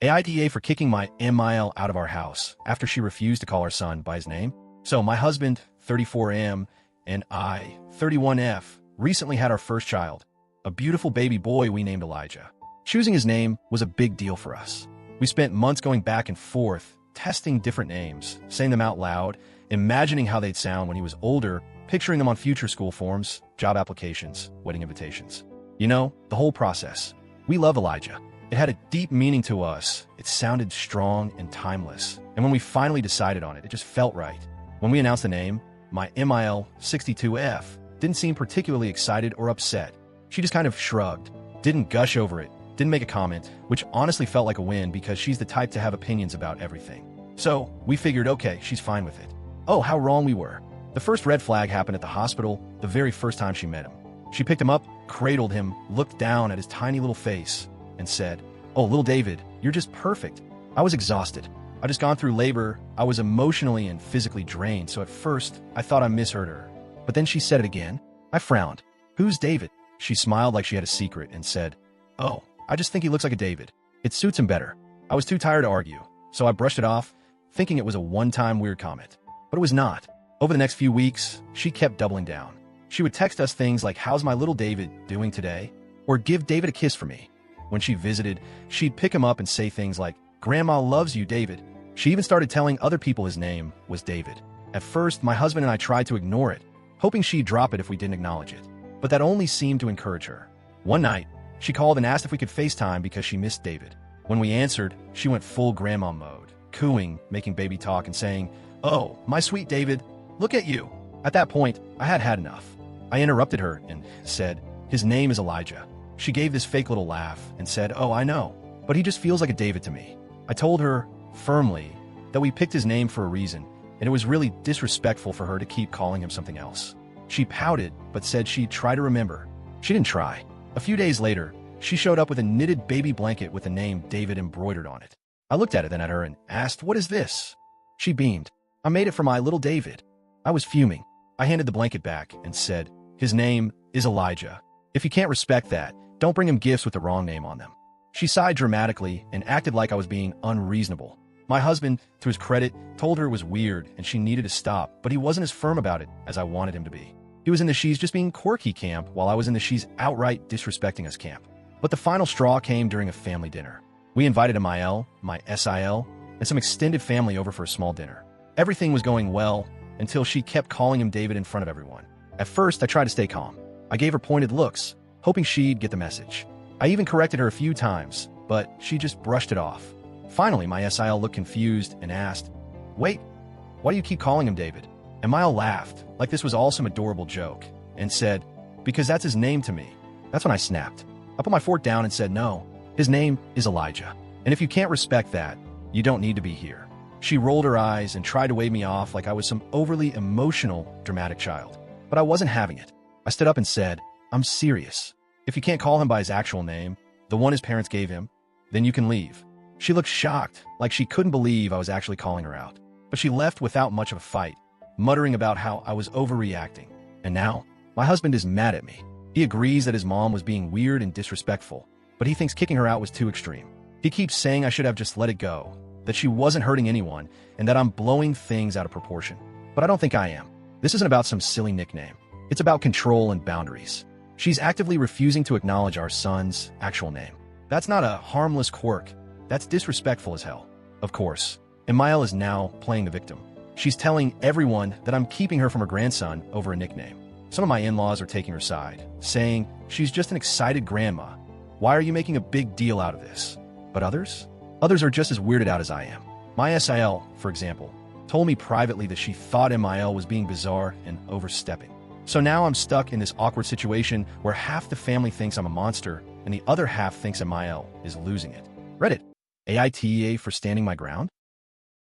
AITA for kicking my MIL out of our house after she refused to call our son by his name. So my husband, 34M, and I, 31F, recently had our first child, a beautiful baby boy we named Elijah. Choosing his name was a big deal for us. We spent months going back and forth, testing different names, saying them out loud, imagining how they'd sound when he was older, picturing them on future school forms, job applications, wedding invitations. You know, the whole process. We love Elijah. It had a deep meaning to us. It sounded strong and timeless. And when we finally decided on it, it just felt right. When we announced the name, my MIL 62F didn't seem particularly excited or upset. She just kind of shrugged, didn't gush over it, didn't make a comment, which honestly felt like a win because she's the type to have opinions about everything. So we figured, okay, she's fine with it. Oh, how wrong we were. The first red flag happened at the hospital the very first time she met him. She picked him up, cradled him, looked down at his tiny little face, and said, "Oh, little David, you're just perfect." I was exhausted. I just gone through labor. I was emotionally and physically drained, so at first, I thought I misheard her. But then she said it again. I frowned. "Who's David?" She smiled like she had a secret and said, "Oh, I just think he looks like a David. It suits him better." I was too tired to argue, so I brushed it off, thinking it was a one-time weird comment. But it was not. Over the next few weeks, she kept doubling down. She would text us things like, "How's my little David doing today?" Or "Give David a kiss for me." When she visited, she'd pick him up and say things like, "Grandma loves you, David." She even started telling other people his name was David. At first, my husband and I tried to ignore it, hoping she'd drop it if we didn't acknowledge it. But that only seemed to encourage her. One night, she called and asked if we could FaceTime because she missed David. When we answered, she went full grandma mode, cooing, making baby talk, and saying, "Oh, my sweet David, look at you." At that point, I had had enough. I interrupted her and said, "His name is Elijah." She gave this fake little laugh and said, "Oh, I know, but he just feels like a David to me." I told her, firmly, that we picked his name for a reason, and it was really disrespectful for her to keep calling him something else. She pouted, but said she'd try to remember. She didn't try. A few days later, she showed up with a knitted baby blanket with the name David embroidered on it. I looked at it then at her and asked, "What is this?" She beamed. "I made it for my little David." I was fuming. I handed the blanket back and said, "His name is Elijah. If you can't respect that, don't bring him gifts with the wrong name on them." She sighed dramatically and acted like I was being unreasonable. My husband, to his credit, told her it was weird and she needed to stop, but he wasn't as firm about it as I wanted him to be. He was in the "she's just being quirky" camp, while I was in the "she's outright disrespecting us" camp. But the final straw came during a family dinner. We invited MIL, my SIL, and some extended family over for a small dinner. Everything was going well until she kept calling him David in front of everyone. At first, I tried to stay calm. I gave her pointed looks, hoping she'd get the message. I even corrected her a few times, but she just brushed it off. Finally, my SIL looked confused and asked, "Wait, why do you keep calling him David?" And MIL laughed, like this was all some adorable joke, and said, "Because that's his name to me." That's when I snapped. I put my fork down and said, "No, his name is Elijah. And if you can't respect that, you don't need to be here." She rolled her eyes and tried to wave me off like I was some overly emotional, dramatic child. But I wasn't having it. I stood up and said, "I'm serious. If you can't call him by his actual name, the one his parents gave him, then you can leave." She looked shocked, like she couldn't believe I was actually calling her out. But she left without much of a fight, muttering about how I was overreacting. And now, my husband is mad at me. He agrees that his mom was being weird and disrespectful, but he thinks kicking her out was too extreme. He keeps saying I should have just let it go, that she wasn't hurting anyone, and that I'm blowing things out of proportion. But I don't think I am. This isn't about some silly nickname. It's about control and boundaries. She's actively refusing to acknowledge our son's actual name. That's not a harmless quirk. That's disrespectful as hell. Of course, Emile is now playing the victim. She's telling everyone that I'm keeping her from her grandson over a nickname. Some of my in-laws are taking her side, saying she's just an excited grandma. Why are you making a big deal out of this? But others? Others are just as weirded out as I am. My SIL, for example, told me privately that she thought MIL was being bizarre and overstepping. So now I'm stuck in this awkward situation where half the family thinks I'm a monster and the other half thinks MIL is losing it. Reddit. AITA for standing my ground?